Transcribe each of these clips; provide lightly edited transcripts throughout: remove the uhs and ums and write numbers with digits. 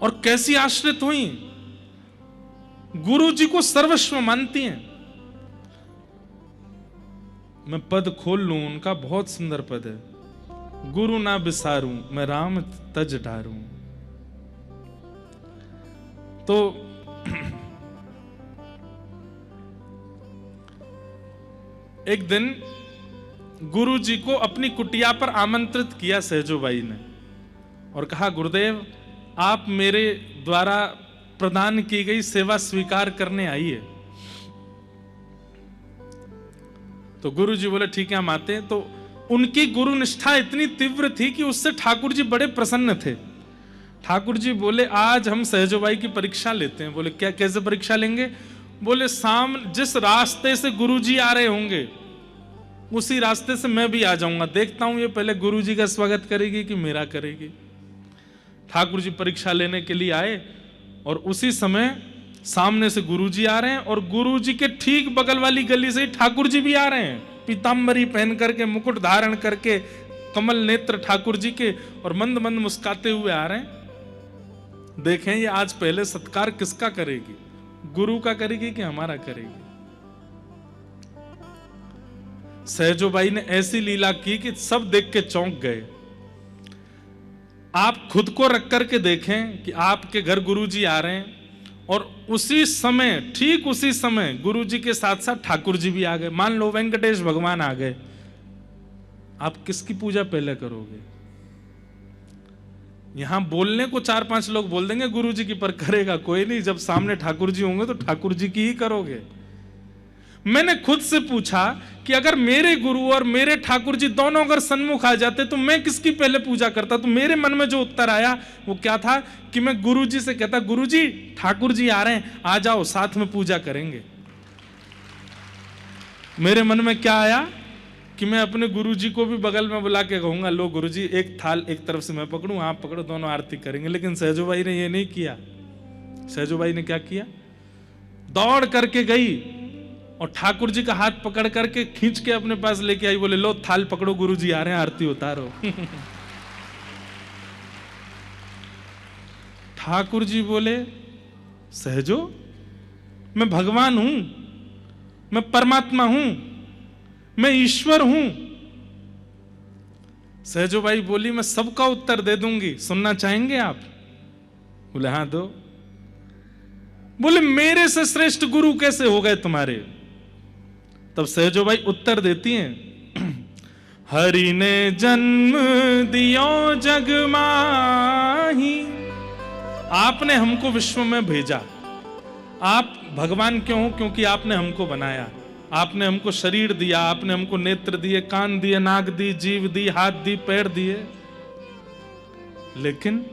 और कैसी आश्रित हुई, गुरु जी को सर्वस्व मानती हैं। मैं पद खोल लूं, उनका बहुत सुंदर पद है, गुरु ना बिसारूं मैं राम तज डारूं। तो एक दिन गुरु जी को अपनी कुटिया पर आमंत्रित किया सहजोबाई ने और कहा, गुरुदेव आप मेरे द्वारा प्रदान की गई सेवा स्वीकार करने आइए। तो गुरु जी बोले ठीक है हम आते हैं। तो उनकी गुरु निष्ठा इतनी तीव्र थी कि उससे ठाकुर जी बड़े प्रसन्न थे। ठाकुर जी बोले आज हम सहजोबाई की परीक्षा लेते हैं। बोले क्या, कैसे परीक्षा लेंगे? बोले जिस रास्ते से गुरु जी आ रहे होंगे उसी रास्ते से मैं भी आ जाऊंगा, देखता हूं ये पहले गुरु जी का स्वागत करेगी कि मेरा करेगी। ठाकुर जी परीक्षा लेने के लिए आए और उसी समय सामने से गुरु जी आ रहे हैं और गुरु जी के ठीक बगल वाली गली से ठाकुर जी भी आ रहे हैं, पीतांबरी पहन करके, मुकुट धारण करके, कमल नेत्र ठाकुर जी के, और मंद मंद मुस्काते हुए आ रहे हैं। देखें ये आज पहले सत्कार किसका करेगी, गुरु का करेगी कि हमारा करेगी? सहजोबाई ने ऐसी लीला की कि सब देख के चौंक गए। आप खुद को रख करके देखें कि आपके घर गुरुजी आ रहे हैं और उसी समय, ठीक उसी समय गुरु जी के साथ साथ ठाकुर जी भी आ गए। मान लो वेंकटेश भगवान आ गए, आप किसकी पूजा पहले करोगे? यहां बोलने को 4-5 लोग बोल देंगे गुरु जी की, पर करेगा कोई नहीं। जब सामने ठाकुर जी होंगे तो ठाकुर जी की ही करोगे। मैंने खुद से पूछा कि अगर मेरे गुरु और मेरे ठाकुर जी दोनों अगर सन्मुख आ जाते तो मैं किसकी पहले पूजा करता? तो मेरे मन में जो उत्तर आया वो क्या था कि मैं गुरु जी से कहता, गुरु जी ठाकुर जी आ रहे हैं, आ जाओ साथ में पूजा करेंगे। मेरे मन में क्या आया कि मैं अपने गुरु जी को भी बगल में बुला के कहूंगा, लो गुरु जी एक थाल एक तरफ से मैं पकड़ूं, आप पकड़ो, दोनों आरती करेंगे। लेकिन सहजोबाई ने ये नहीं किया। सहजोबाई ने क्या किया? दौड़ करके गई और ठाकुर जी का हाथ पकड़ करके खींच के अपने पास लेके आई। बोले लो थाल पकड़ो, गुरु जी आ रहे हैं, आरती उतारो। ठाकुर जी बोले, सहजो मैं भगवान हूं, मैं परमात्मा हूं, मैं ईश्वर हूं। सहजोबाई बोली, मैं सबका उत्तर दे दूंगी, सुनना चाहेंगे आप? बोले हाँ दो। बोले मेरे से श्रेष्ठ गुरु कैसे हो गए तुम्हारे? तब सहजोबाई उत्तर देती हैं, हरि ने जन्म दियो जग माही, आपने हमको विश्व में भेजा। आप भगवान क्यों हो? क्योंकि आपने हमको बनाया, आपने हमको शरीर दिया, आपने हमको नेत्र दिए, कान दिए, नाक दी, जीभ दी, हाथ दी, पैर दिए। लेकिन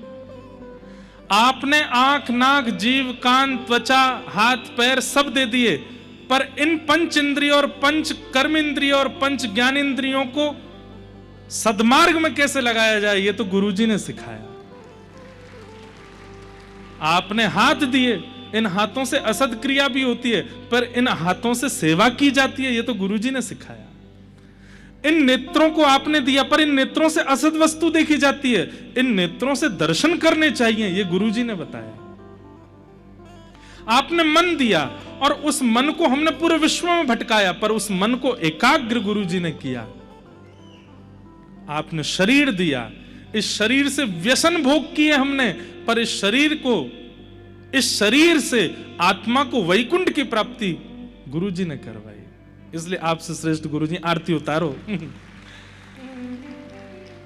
आपने आंख, नाक, जीभ, कान, त्वचा, हाथ, पैर सब दे दिए, पर इन पंच इंद्रियों और पंच कर्म इंद्रियों और पंच ज्ञान इंद्रियों को सद्मार्ग में कैसे लगाया जाए, ये तो गुरुजी ने सिखाया। आपने हाथ दिए, इन हाथों से असद क्रिया भी होती है, पर इन हाथों से सेवा की जाती है, ये तो गुरुजी ने सिखाया। इन नेत्रों को आपने दिया, पर इन नेत्रों से असद वस्तु देखी जाती है, इन नेत्रों से दर्शन करने चाहिए, ये गुरुजी ने बताया। आपने मन दिया और उस मन को हमने पूरे विश्व में भटकाया, पर उस मन को एकाग्र गुरुजी ने किया। आपने शरीर दिया, इस शरीर से व्यसन भोग किए हमने, पर इस शरीर से आत्मा को वैकुंठ की प्राप्ति गुरुजी ने करवाई। इसलिए आपसे श्रेष्ठ गुरुजी, आरती उतारो।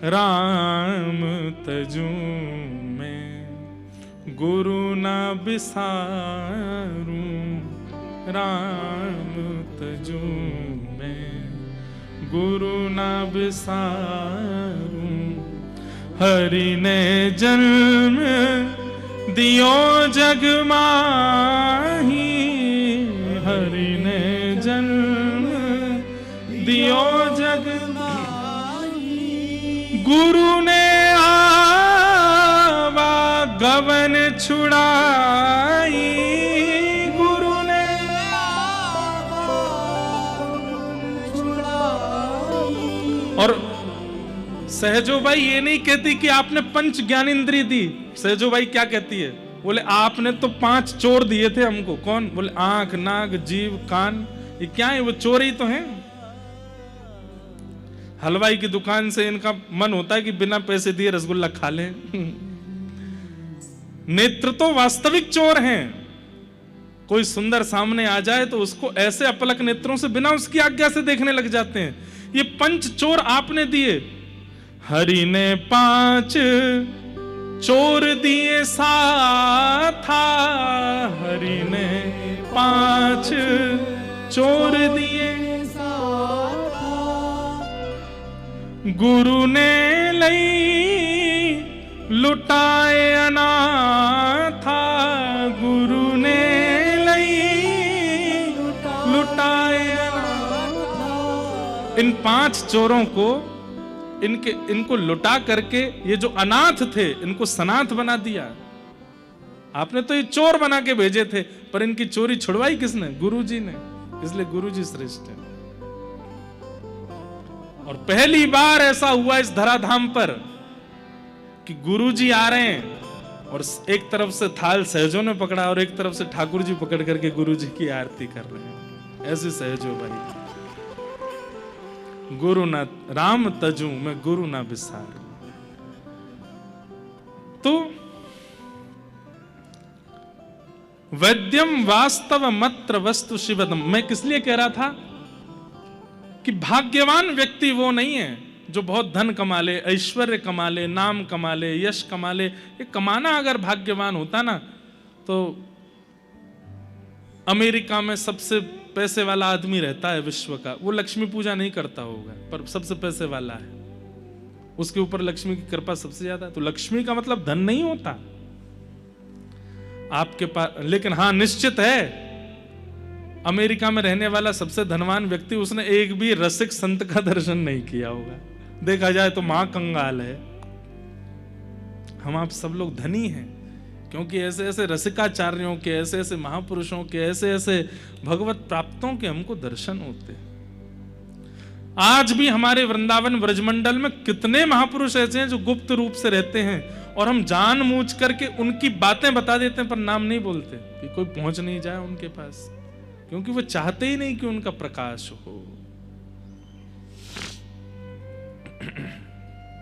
राम तजू में गुरु ना बिसारूं, राम तजू में गुरु ना बिसारूं, हरि ने जन्म दियो जग माही, हरि ने जन्म दियो जग माही, गुरु ने गवन छुड़ाई, गुरु ने और सहजोबाई ये नहीं कहती कि आपने पंच ज्ञानेंद्रिय दी। सहजोबाई क्या कहती है? बोले आपने तो 5 चोर दिए थे हमको। कौन? बोले आंख, नाक, जीभ, कान। ये क्या है? वो चोर ही तो हैं। हलवाई की दुकान से इनका मन होता है कि बिना पैसे दिए रसगुल्ला खा लें। नेत्र तो वास्तविक चोर हैं। कोई सुंदर सामने आ जाए तो उसको ऐसे अपलक नेत्रों से बिना उसकी आज्ञा से देखने लग जाते हैं। ये पंच चोर आपने दिए। हरि ने 5 चोर दिए साथा, हरि ने 5 चोर दिए साथा, गुरु ने लई लुटाए अनाथा, गुरु ने लई लुटाए अनाथा। इन 5 चोरों को इनको लुटा करके ये जो अनाथ थे इनको सनाथ बना दिया। आपने तो ये चोर बना के भेजे थे, पर इनकी चोरी छुड़वाई किसने? गुरुजी ने। इसलिए गुरुजी श्रेष्ठ है। और पहली बार ऐसा हुआ इस धराधाम पर कि गुरुजी आ रहे हैं और एक तरफ से थाल सहजों ने पकड़ा और एक तरफ से ठाकुर जी पकड़ करके गुरुजी की आरती कर रहे हैं। ऐसी सहजो भाई। गुरु ना राम तजू मैं गुरु ना बिसार। तो वैद्यम वास्तव मत्र वस्तु शिवदम। मैं किस लिए कह रहा था कि भाग्यवान व्यक्ति वो नहीं है जो बहुत धन कमा ले, ऐश्वर्य कमा ले, नाम कमा ले, यश कमा ले। ये कमाना अगर भाग्यवान होता ना तो अमेरिका में सबसे पैसे वाला आदमी रहता है विश्व का, वो लक्ष्मी पूजा नहीं करता होगा पर सबसे पैसे वाला है, उसके ऊपर लक्ष्मी की कृपा सबसे ज्यादा है। तो लक्ष्मी का मतलब धन नहीं होता आपके पास। लेकिन हाँ निश्चित है अमेरिका में रहने वाला सबसे धनवान व्यक्ति उसने एक भी रसिक संत का दर्शन नहीं किया होगा। देखा जाए तो महाकंगाल है। हम आप सब लोग धनी हैं क्योंकि ऐसे ऐसे रसिकाचार्यों के, ऐसे ऐसे महापुरुषों के, ऐसे ऐसे भगवत प्राप्तों के हमको दर्शन होते हैं। आज भी हमारे वृंदावन ब्रजमंडल में कितने महापुरुष ऐसे हैं जो गुप्त रूप से रहते हैं और हम जानबूझ करके उनकी बातें बता देते हैं पर नाम नहीं बोलते कि कोई पहुंच नहीं जाए उनके पास, क्योंकि वो चाहते ही नहीं कि उनका प्रकाश हो।